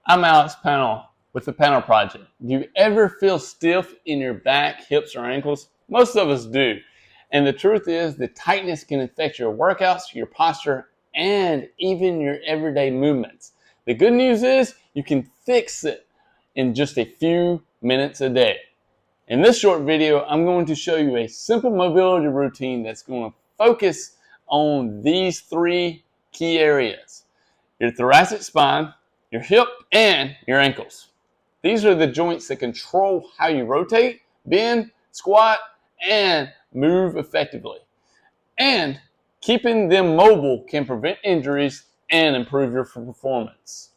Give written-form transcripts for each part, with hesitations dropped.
I'm Alex Panel with the Panel Project. Do you ever feel stiff in your back, hips, or ankles? Most of us do. And the truth is, the tightness can affect your workouts, your posture, and even your everyday movements. The good news is you can fix it in just a few minutes a day. In this short video, I'm going to show you a simple mobility routine that's going to focus on these three key areas: your thoracic spine, your hip, and your ankles. These are the joints that control how you rotate, bend, squat, and move effectively. And keeping them mobile can prevent injuries and improve your performance.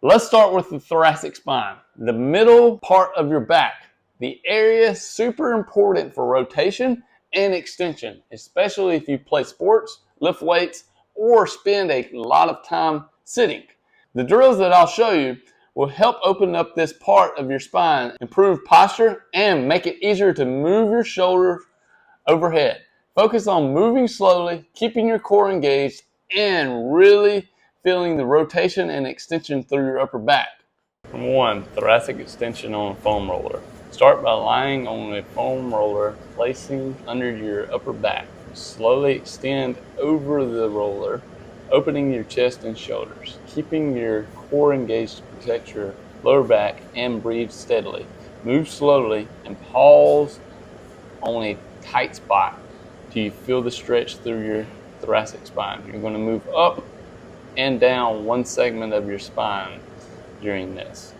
Let's start with the thoracic spine, the middle part of your back, the area super important for rotation and extension, especially if you play sports, lift weights, or spend a lot of time sitting. The drills that I'll show you will help open up this part of your spine, improve posture, and make it easier to move your shoulders overhead. Focus on moving slowly, keeping your core engaged, and really feeling the rotation and extension through your upper back. Number 1, thoracic extension on a foam roller. Start by lying on a foam roller, placing under your upper back. Slowly extend over the roller, opening your chest and shoulders, keeping your core engaged to protect your lower back, and breathe steadily. Move slowly and pause on a tight spot till you feel the stretch through your thoracic spine. You're going to move up and down one segment of your spine during this.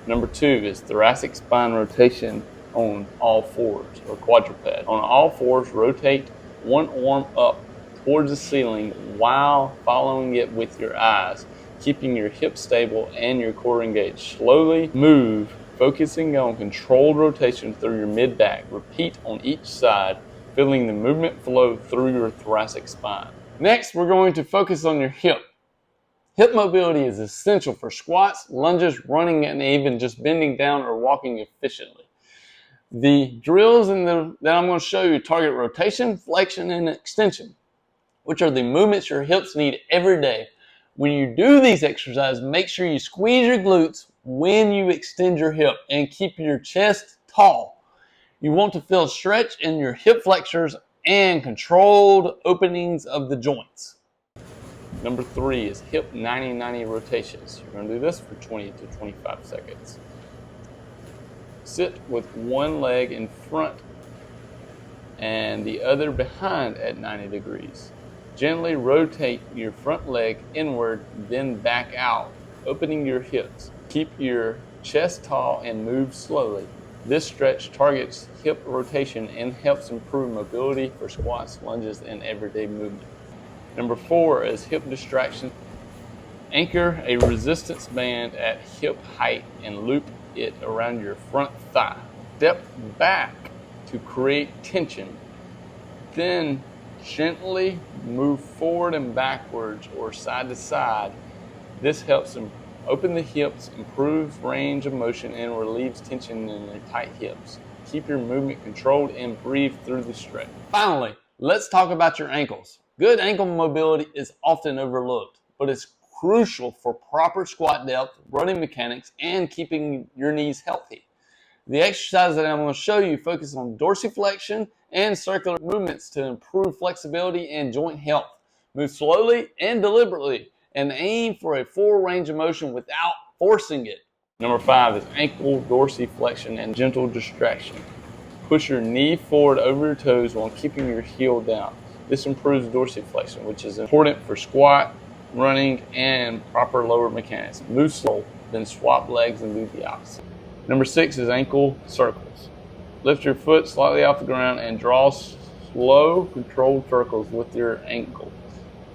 Number 2 is thoracic spine rotation on all fours or quadruped. On all fours, rotate one arm up towards the ceiling while following it with your eyes, keeping your hips stable and your core engaged. Slowly move, focusing on controlled rotation through your mid-back. Repeat on each side, feeling the movement flow through your thoracic spine. Next, we're going to focus on your hip. Hip mobility is essential for squats, lunges, running, and even just bending down or walking efficiently. The drills that I'm going to show you target rotation, flexion, and extension, which are the movements your hips need every day. When you do these exercises, make sure you squeeze your glutes when you extend your hip and keep your chest tall. You want to feel stretch in your hip flexors and controlled openings of the joints. Number 3 is hip 90-90 rotations. You're going to do this for 20 to 25 seconds. Sit with one leg in front and the other behind at 90 degrees. Gently rotate your front leg inward, then back out, opening your hips. Keep your chest tall and move slowly. This stretch targets hip rotation and helps improve mobility for squats, lunges, and everyday movement. Number 4 is hip distraction. Anchor a resistance band at hip height and loop it around your front thigh. Step back to create tension. Then gently move forward and backwards or side to side. This helps open the hips, improves range of motion, and relieves tension in your tight hips. Keep your movement controlled and breathe through the stretch. Finally, let's talk about your ankles. Good ankle mobility is often overlooked, but it's crucial for proper squat depth, running mechanics, and keeping your knees healthy. The exercise that I'm going to show you focus on dorsiflexion and circular movements to improve flexibility and joint health. Move slowly and deliberately and aim for a full range of motion without forcing it. Number 5 is ankle dorsiflexion and gentle distraction. Push your knee forward over your toes while keeping your heel down. This improves dorsiflexion, which is important for squat, running, and proper lower mechanics. Move slow, then swap legs and do the opposite. Number 6 is ankle circles. Lift your foot slightly off the ground and draw slow, controlled circles with your ankle.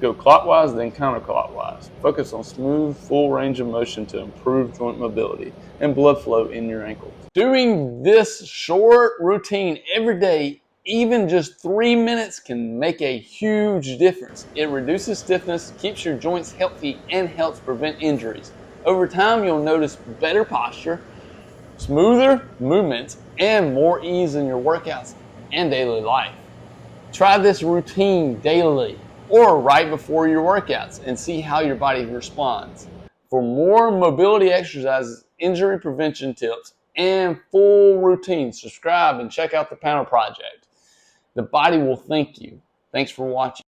Go clockwise, then counterclockwise. Focus on smooth, full range of motion to improve joint mobility and blood flow in your ankles. Doing this short routine every day, even just 3 minutes, can make a huge difference. It reduces stiffness, keeps your joints healthy, and helps prevent injuries. Over time, you'll notice better posture, smoother movements, and more ease in your workouts and daily life. Try this routine daily or right before your workouts and see how your body responds. For more mobility exercises, injury prevention tips, and full routines, subscribe and check out the Panel Project. The body will thank you. Thanks for watching.